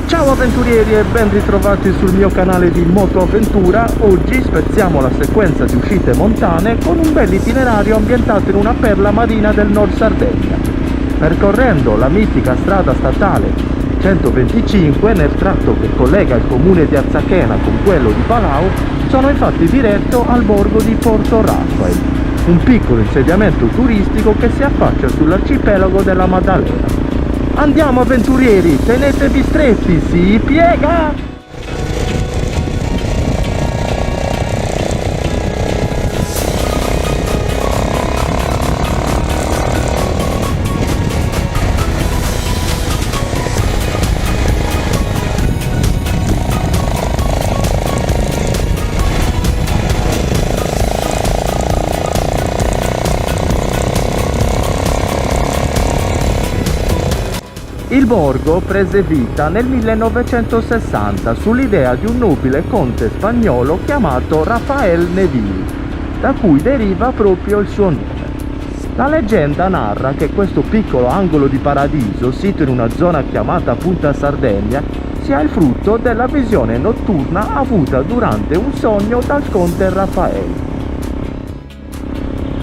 Ciao avventurieri e ben ritrovati sul mio canale di Motoavventura. Oggi spezziamo la sequenza di uscite montane con un bel itinerario ambientato in una perla marina del Nord Sardegna. Percorrendo la mitica strada statale 125 nel tratto che collega il comune di Arzachena con quello di Palau, sono infatti diretto al borgo di Porto Raffaele, un piccolo insediamento turistico che si affaccia sull'arcipelago della Maddalena. Andiamo avventurieri, tenetevi stretti, si piega! Il borgo prese vita nel 1960 sull'idea di un nobile conte spagnolo chiamato Rafael Neville, da cui deriva proprio il suo nome. La leggenda narra che questo piccolo angolo di paradiso, sito in una zona chiamata Punta Sardegna, sia il frutto della visione notturna avuta durante un sogno dal conte Raffaele.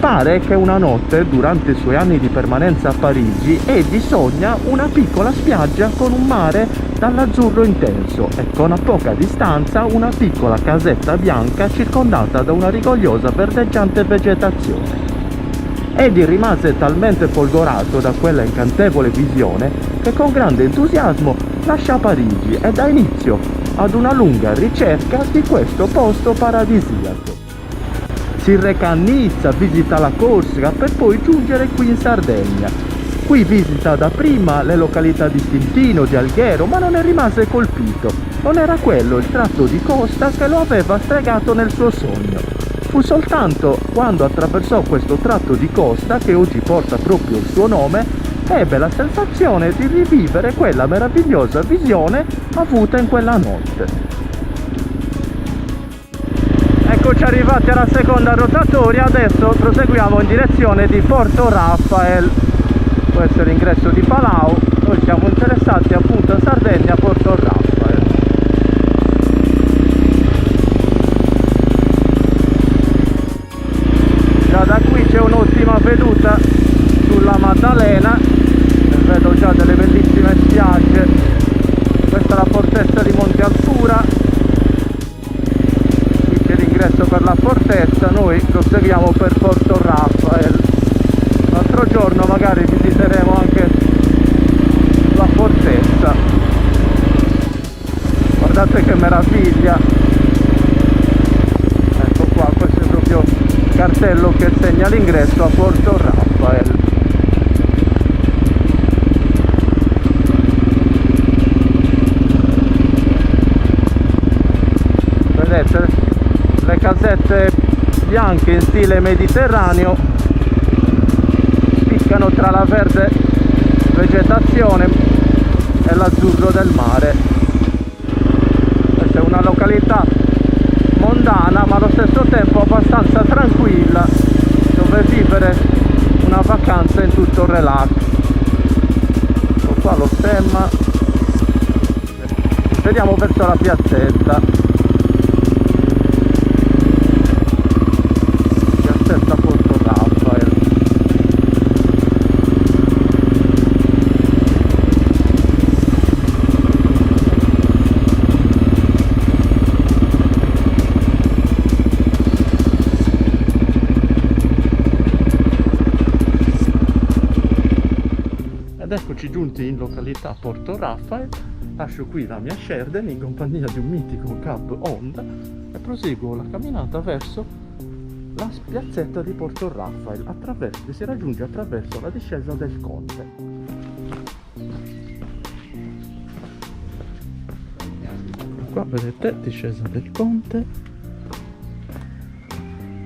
Pare che una notte, durante i suoi anni di permanenza a Parigi, egli sogna una piccola spiaggia con un mare dall'azzurro intenso e con a poca distanza una piccola casetta bianca circondata da una rigogliosa verdeggiante vegetazione. Egli rimase talmente folgorato da quella incantevole visione che con grande entusiasmo lascia Parigi e dà inizio ad una lunga ricerca di questo posto paradisiaco. Si reca a Nizza, visita la Corsica per poi giungere qui in Sardegna. Qui visita dapprima le località di Stintino, di Alghero, ma non ne rimase colpito. Non era quello il tratto di costa che lo aveva stregato nel suo sogno. Fu soltanto quando attraversò questo tratto di costa, che oggi porta proprio il suo nome, ebbe la sensazione di rivivere quella meravigliosa visione avuta in quella notte. Eccoci arrivati alla seconda rotatoria, adesso proseguiamo in direzione di Porto Raffaele. Questo è l'ingresso di Palau, noi siamo interessati appunto a Sardegna, Porto Raffaele. Già da qui c'è un'ottima veduta sulla Maddalena, vedo già delle bellissime spiagge. Questa è la fortezza di Monte Altura. Per la fortezza, noi proseguiamo per Porto Raffaele. Un altro giorno magari visiteremo anche la fortezza. Guardate che meraviglia, ecco qua, questo è proprio il cartello che segna l'ingresso a Porto Raffaele. Vedete? Le casette bianche in stile mediterraneo spiccano tra la verde vegetazione e l'azzurro del mare. Questa è una località mondana ma allo stesso tempo abbastanza tranquilla, dove vivere una vacanza in tutto relax. Ecco qua lo stemma, vediamo verso la piazzetta. Porto Raffaele. Ed eccoci giunti in località Porto Raffaele. Lascio qui la mia Sheridan in compagnia di un mitico cab Honda e proseguo la camminata verso la piazzetta di Porto Raffaele, che si raggiunge attraverso la discesa del Conte. Qua vedete, discesa del Conte,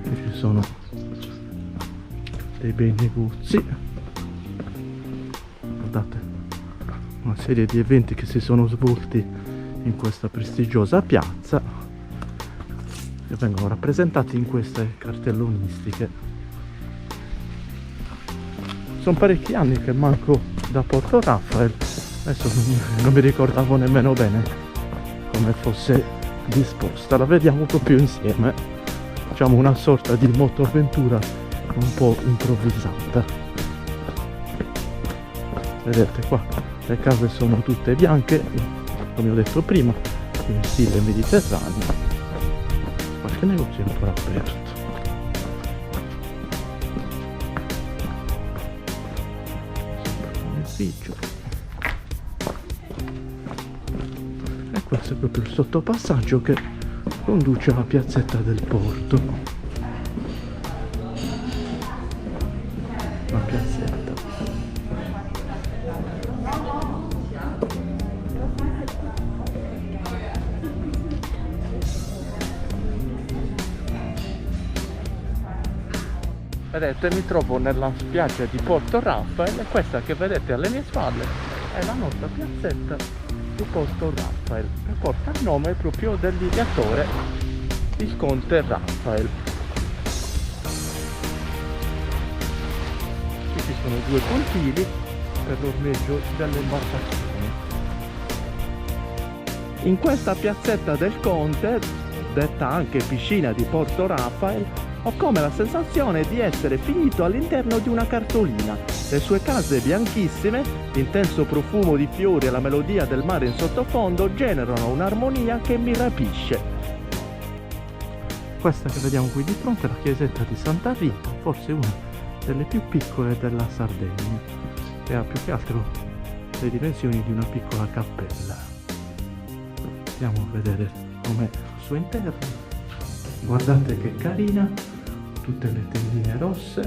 qui ci sono dei bei negozi, guardate, una serie di eventi che si sono svolti in questa prestigiosa piazza. che vengono rappresentati in queste cartellonistiche. Sono parecchi anni che manco da Porto Raphael, adesso non mi ricordavo nemmeno bene come fosse disposta. La vediamo proprio insieme, facciamo una sorta di motoavventura un po' improvvisata. Vedete qua le case sono tutte bianche, come ho detto prima, in stile mediterraneo. Qualche negozio è ancora aperto. E questo è proprio il sottopassaggio che conduce alla piazzetta del porto. La piazzetta. Vedete, mi trovo nella spiaggia di Porto Raphael e questa che vedete alle mie spalle è la nostra piazzetta di Porto Raphael, che porta il nome proprio dell'ideatore, il conte Raphael. Qui ci sono due pontili per l'ormeggio delle imbarcazioni. In questa piazzetta del conte, detta anche piscina di Porto Raphael, ho come la sensazione di essere finito all'interno di una cartolina. Le sue case bianchissime, l'intenso profumo di fiori e la melodia del mare in sottofondo generano un'armonia che mi rapisce. Questa che vediamo qui di fronte è la chiesetta di Santa Rita, forse una delle più piccole della Sardegna, che ha più che altro le dimensioni di una piccola cappella. Andiamo a vedere com'è al suo interno. Guardate che carina, tutte le tendine rosse,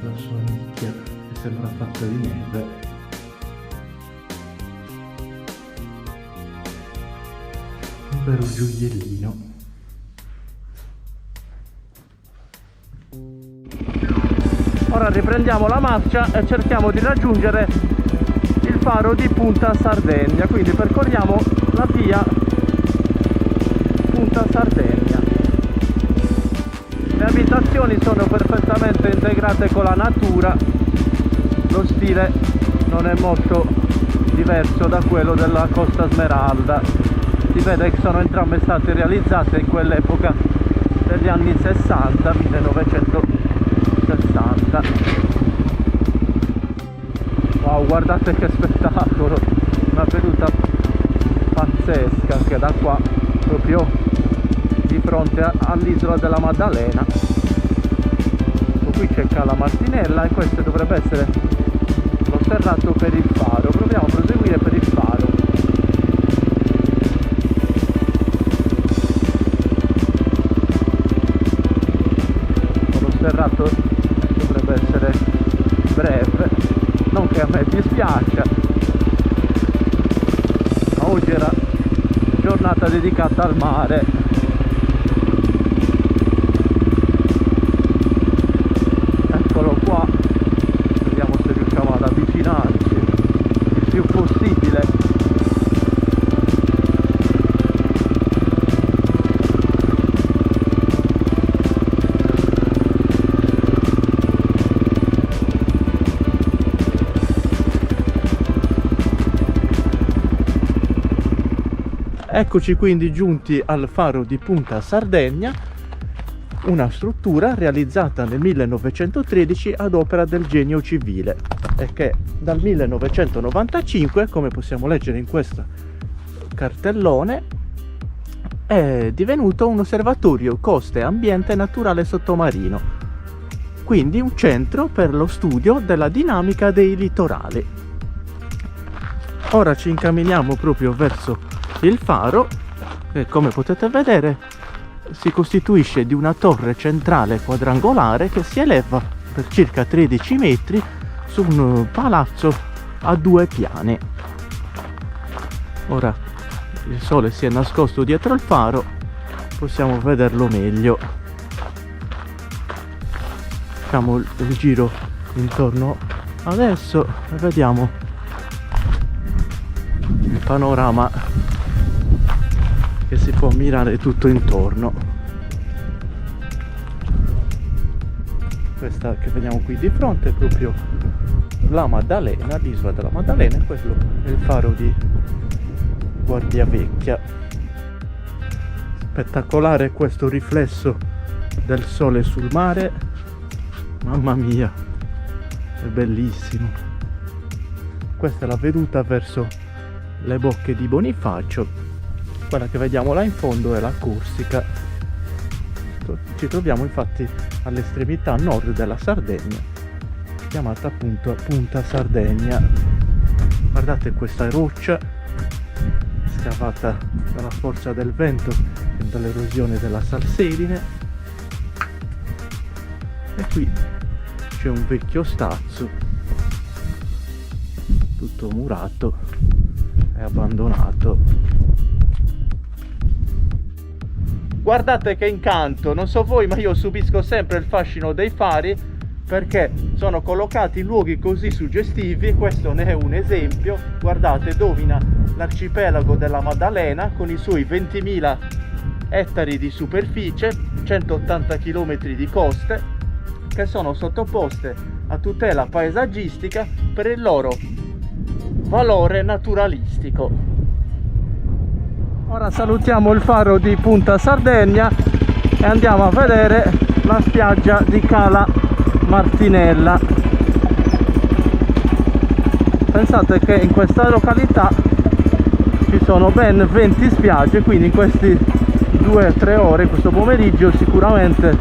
la sua nicchia che sembra fatta di neve. Un vero gioiellino. Ora riprendiamo la marcia e cerchiamo di raggiungere il faro di Punta Sardegna, quindi percorriamo la via Punta Sardegna. Le abitazioni sono perfettamente integrate con la natura, lo stile non è molto diverso da quello della Costa Smeralda. Si vede che sono entrambe state realizzate in quell'epoca degli anni 60, 1960. Wow, guardate che spettacolo, una veduta pazzesca anche da qua, proprio di fronte all'isola della Maddalena. Qui c'è Cala Martinella e questo dovrebbe essere lo sterrato per il faro. Proviamo a proseguire per il faro. Lo sterrato dovrebbe essere breve, non che a me dispiaccia, ma oggi era giornata dedicata al mare. Eccolo qua, vediamo se riusciamo ad avvicinarci il più possibile. Eccoci quindi giunti al faro di Punta Sardegna, una struttura realizzata nel 1913 ad opera del Genio Civile e che dal 1995, come possiamo leggere in questo cartellone, è divenuto un osservatorio coste ambiente naturale sottomarino, quindi un centro per lo studio della dinamica dei litorali. Ora ci incamminiamo proprio verso il faro, che come potete vedere si costituisce di una torre centrale quadrangolare che si eleva per circa 13 metri su un palazzo a 2 piani. Ora il sole si è nascosto dietro il faro, possiamo vederlo meglio. Facciamo il giro intorno adesso e vediamo il panorama che si può ammirare tutto intorno. Questa che vediamo qui di fronte è proprio la Maddalena, l'isola della Maddalena, e quello è il faro di Guardiavecchia. Spettacolare questo riflesso del sole sul mare, mamma mia, è bellissimo. Questa è la veduta verso le bocche di Bonifacio. Quella che vediamo là in fondo è la Corsica. Ci troviamo infatti all'estremità nord della Sardegna, chiamata appunto Punta Sardegna. Guardate questa roccia scavata dalla forza del vento e dall'erosione della salsedine, e qui c'è un vecchio stazzo tutto murato e abbandonato. Guardate che incanto, non so voi ma io subisco sempre il fascino dei fari, perché sono collocati in luoghi così suggestivi. Questo ne è un esempio. Guardate, domina l'arcipelago della Maddalena con i suoi 20.000 ettari di superficie, 180 km di coste, che sono sottoposte a tutela paesaggistica per il loro valore naturalistico. Ora salutiamo il faro di Punta Sardegna e andiamo a vedere la spiaggia di Cala Martinella. Pensate che in questa località ci sono ben 20 spiagge, quindi in questi 2-3 ore, questo pomeriggio, sicuramente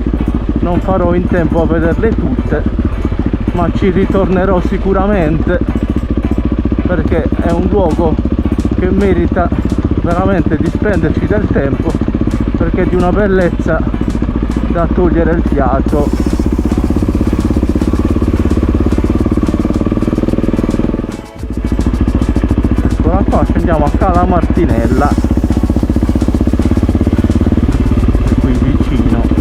non farò in tempo a vederle tutte, ma ci ritornerò sicuramente, perché è un luogo che merita veramente di spenderci del tempo, perché è di una bellezza da togliere il fiato. Eccola qua, scendiamo a Cala Martinella, è qui vicino.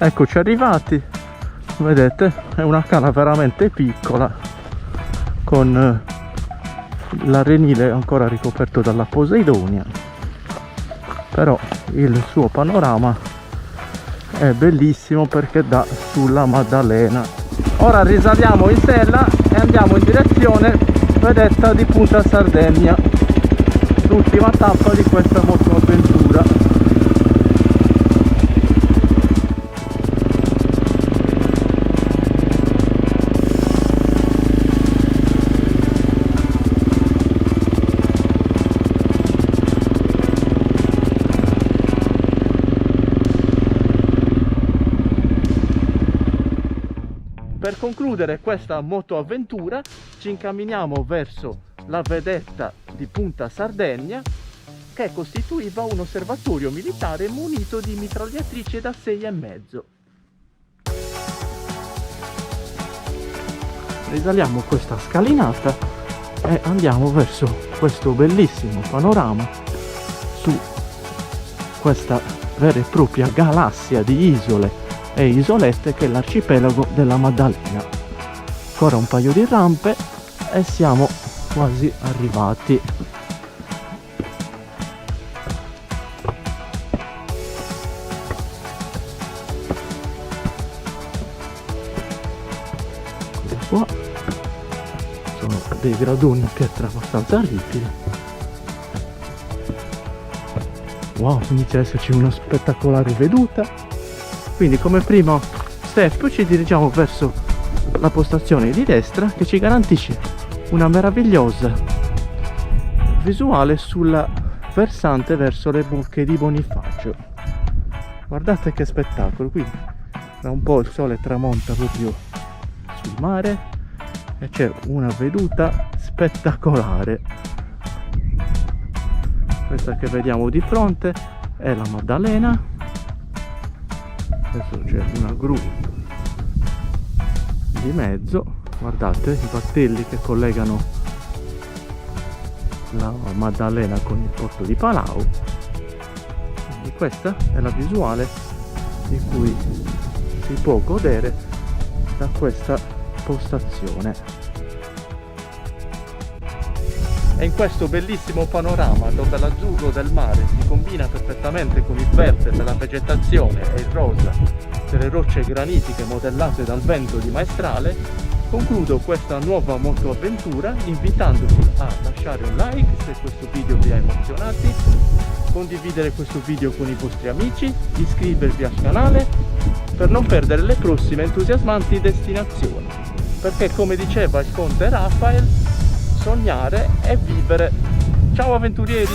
Eccoci arrivati, vedete, è una cala veramente piccola, con l'arenile ancora ricoperto dalla Poseidonia, però il suo panorama è bellissimo perché dà sulla Maddalena. Ora risaliamo in sella e andiamo in direzione vedetta di Punta Sardegna, l'ultima tappa di questa motoavventura. Per concludere questa motoavventura ci incamminiamo verso la vedetta di Punta Sardegna, che costituiva un osservatorio militare munito di mitragliatrici da 6,5. Risaliamo questa scalinata e andiamo verso questo bellissimo panorama su questa vera e propria galassia di isole e isolette che è l'arcipelago della Maddalena. Ancora un paio di rampe e siamo quasi arrivati. Qua sono dei gradoni in pietra abbastanza ripidi. Wow, inizia ad esserci una spettacolare veduta. Quindi come primo step ci dirigiamo verso la postazione di destra, che ci garantisce una meravigliosa visuale sulla versante verso le bocche di Bonifacio. Guardate che spettacolo, qui da un po' il sole tramonta proprio sul mare e c'è una veduta spettacolare. Questa che vediamo di fronte è la Maddalena. Adesso c'è una gru di di mezzo, guardate i battelli che collegano la Maddalena con il porto di Palau. Quindi questa è la visuale di cui si può godere da questa postazione. E in questo bellissimo panorama dove l'azzurro del mare si combina perfettamente con il verde della vegetazione e il rosa delle rocce granitiche modellate dal vento di maestrale, concludo questa nuova motoavventura invitandovi a lasciare un like se questo video vi ha emozionati, condividere questo video con i vostri amici, iscrivervi al canale per non perdere le prossime entusiasmanti destinazioni, perché come diceva il conte Raphael, sognare e vivere. Ciao avventurieri!